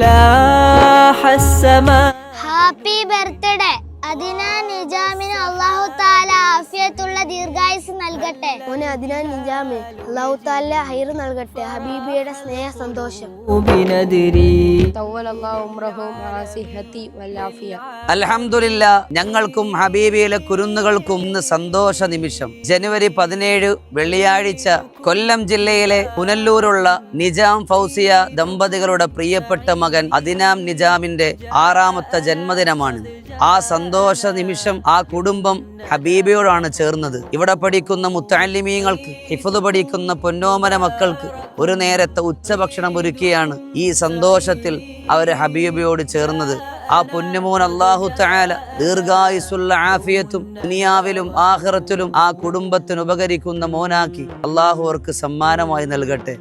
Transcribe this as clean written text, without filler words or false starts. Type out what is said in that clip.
لاح السماء. Happy birthday Adnan നിജാമിന് അല്ലാഹു തആല ആഫിയത്തുള്ള ദീർഘായുസ് നൽകട്ടെ. മോനെ അദ്നാൻ നിജാമി അല്ലാഹു തആല ഹൈർ നൽകട്ടെ. ഹബീബിയുടെ സ്നേഹ സന്തോഷം. അൽഹംദുലില്ലാ, ഞങ്ങൾക്കും ഹബീബിയിലെ കുരുന്നുകൾക്കും ഇന്ന് സന്തോഷ നിമിഷം. ജനുവരി 17 വെള്ളിയാഴ്ച കൊല്ലം ജില്ലയിലെ പുനല്ലൂരുള്ള നിജാം ഫൗസിയ ദമ്പതികളുടെ പ്രിയപ്പെട്ട മകൻ അദ്നാൻ നിജാമിന്റെ 6ാമത്തെ ജന്മദിനമാണ്. ആ സന്തോഷ നിമിഷം ആ കുടുംബം ഹബീബിയോടാണ് ചേർന്നത്. ഇവിടെ പഠിക്കുന്ന മുത്തഅല്ലിമീങ്ങൾക്ക്, ഹിഫ്ദ് പഠിക്കുന്ന പൊന്നോമന മക്കൾക്ക് ഒരു നേരത്തെ ഉച്ചഭക്ഷണം ഒരുക്കിയാണ് ഈ സന്തോഷത്തിൽ അവർ ഹബീബിയോട് ചേർന്നത്. ആ പൊന്നുമോൻ അല്ലാഹു തആല ദീർഘായുസ്സുള്ള ആഫിയത്തും ദുനിയാവിലും ആഖിറത്തിലും ആ കുടുംബത്തിന് ഉപകരിക്കുന്ന മോനാക്കി അല്ലാഹു അവർക്ക് സമ്മാനമായി നൽകട്ടെ.